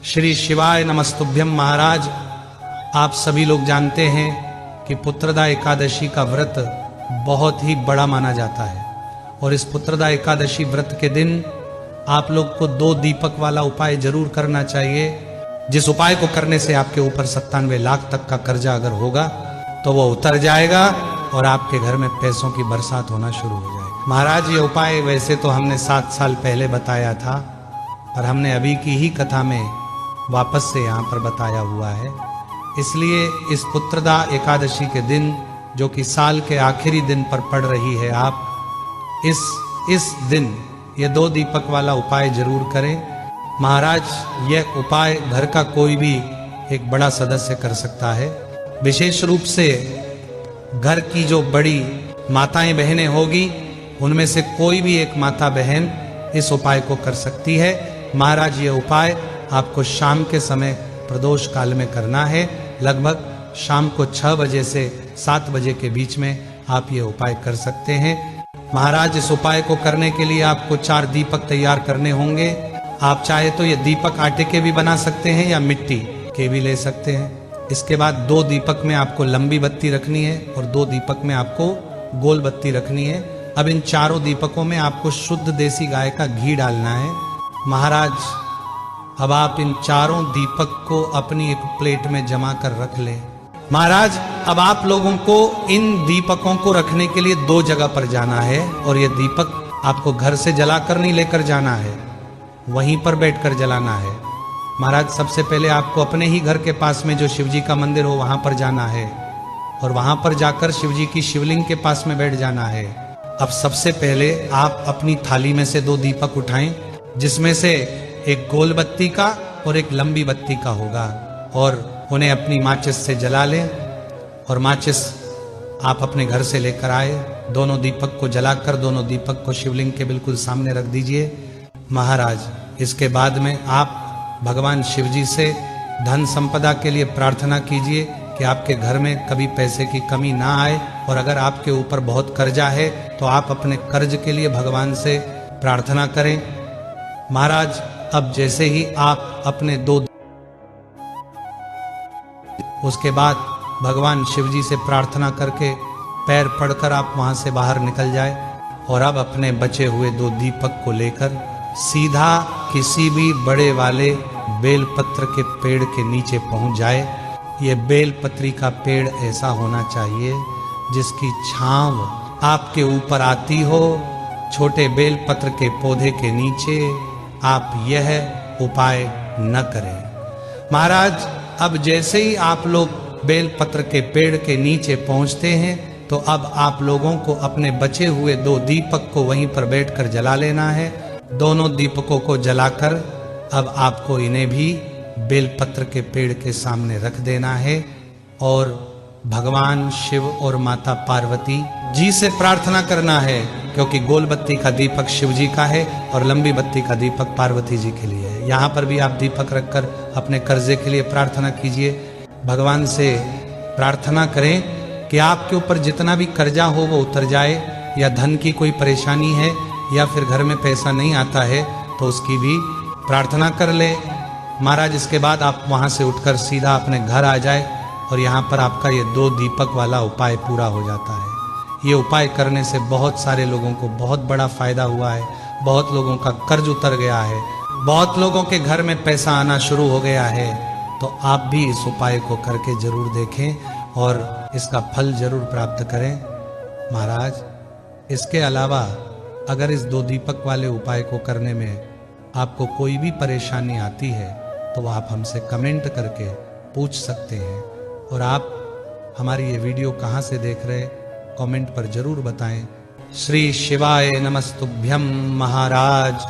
श्री शिवाय नमस्तुभ्यम। महाराज, आप सभी लोग जानते हैं कि पुत्रदा एकादशी का व्रत बहुत ही बड़ा माना जाता है और इस पुत्रदा एकादशी व्रत के दिन आप लोग को 2 दीपक वाला उपाय जरूर करना चाहिए, जिस उपाय को करने से आपके ऊपर 97 लाख तक का कर्जा अगर होगा तो वो उतर जाएगा और आपके घर में पैसों की बरसात होना शुरू हो जाएगी। महाराज, ये उपाय वैसे तो हमने 7 साल पहले बताया था, पर हमने अभी की ही कथा में वापस से यहाँ पर बताया हुआ है। इसलिए इस पुत्रदा एकादशी के दिन, जो कि साल के आखिरी दिन पर पड़ रही है, आप इस दिन ये 2 दीपक वाला उपाय जरूर करें। महाराज, यह उपाय घर का कोई भी एक बड़ा सदस्य कर सकता है। विशेष रूप से घर की जो बड़ी माताएं बहनें होगी, उनमें से कोई भी एक माता बहन इस उपाय को कर सकती है। महाराज, ये उपाय आपको शाम के समय प्रदोष काल में करना है। लगभग शाम को 6 बजे से 7 बजे के बीच में आप ये उपाय कर सकते हैं। महाराज, इस उपाय को करने के लिए आपको 4 दीपक तैयार करने होंगे। आप चाहे तो ये दीपक आटे के भी बना सकते हैं या मिट्टी के भी ले सकते हैं। इसके बाद 2 दीपक में आपको लंबी बत्ती रखनी है और 2 दीपक में आपको गोल बत्ती रखनी है। अब इन चारों दीपकों में आपको शुद्ध देसी गाय का घी डालना है। महाराज, अब आप इन चारों दीपक को अपनी एक प्लेट में जमा कर रख लें। महाराज, अब आप लोगों को इन दीपकों को रखने के लिए 2 जगह पर जाना है और ये दीपक आपको घर से जलाकर नहीं लेकर जाना है, वहीं पर बैठकर जलाना है। महाराज, सबसे पहले आपको अपने ही घर के पास में जो शिवजी का मंदिर हो वहां पर जाना है और वहां पर जाकर शिवजी की शिवलिंग के पास में बैठ जाना है। अब सबसे पहले आप अपनी थाली में से 2 दीपक उठाएं, जिसमें से एक गोल बत्ती का और एक लंबी बत्ती का होगा, और उन्हें अपनी माचिस से जला लें। और माचिस आप अपने घर से लेकर आए, दोनों दीपक को जलाकर दोनों दीपक को शिवलिंग के बिल्कुल सामने रख दीजिए। महाराज, इसके बाद में आप भगवान शिवजी से धन संपदा के लिए प्रार्थना कीजिए कि आपके घर में कभी पैसे की कमी ना आए, और अगर आपके ऊपर बहुत कर्जा है तो आप अपने कर्ज के लिए भगवान से प्रार्थना करें। महाराज, अब जैसे ही आप अपने 2 उसके बाद भगवान शिवजी से प्रार्थना करके पैर पड़कर आप वहां से बाहर निकल जाए और अब अपने बचे हुए 2 दीपक को लेकर सीधा किसी भी बड़े वाले बेलपत्र के पेड़ के नीचे पहुंच जाए। ये बेलपत्री का पेड़ ऐसा होना चाहिए जिसकी छांव आपके ऊपर आती हो। छोटे बेलपत्र के पौधे के नीचे आप यह उपाय न करें। महाराज, अब जैसे ही आप लोग बेलपत्र के पेड़ के नीचे पहुंचते हैं तो अब आप लोगों को अपने बचे हुए 2 दीपक को वहीं पर बैठकर जला लेना है। दोनों दीपकों को जलाकर अब आपको इन्हें भी बेलपत्र के पेड़ के सामने रख देना है और भगवान शिव और माता पार्वती जी से प्रार्थना करना है, क्योंकि गोल बत्ती का दीपक शिव जी का है और लंबी बत्ती का दीपक पार्वती जी के लिए है। यहाँ पर भी आप दीपक रखकर अपने कर्जे के लिए प्रार्थना कीजिए। भगवान से प्रार्थना करें कि आपके ऊपर जितना भी कर्जा हो वो उतर जाए, या धन की कोई परेशानी है या फिर घर में पैसा नहीं आता है तो उसकी भी प्रार्थना कर ले। महाराज, इसके बाद आप वहां से उठकर सीधा अपने घर आ जाए और यहाँ पर आपका ये 2 दीपक वाला उपाय पूरा हो जाता है। ये उपाय करने से बहुत सारे लोगों को बहुत बड़ा फायदा हुआ है, बहुत लोगों का कर्ज उतर गया है, बहुत लोगों के घर में पैसा आना शुरू हो गया है। तो आप भी इस उपाय को करके जरूर देखें और इसका फल जरूर प्राप्त करें। महाराज, इसके अलावा अगर इस 2 दीपक वाले उपाय को करने में आपको कोई भी परेशानी आती है तो आप हमसे कमेंट करके पूछ सकते हैं, और आप हमारी ये वीडियो कहाँ से देख रहे कमेंट पर जरूर बताएं। श्री शिवाय नमस्तुभ्यम। महाराज।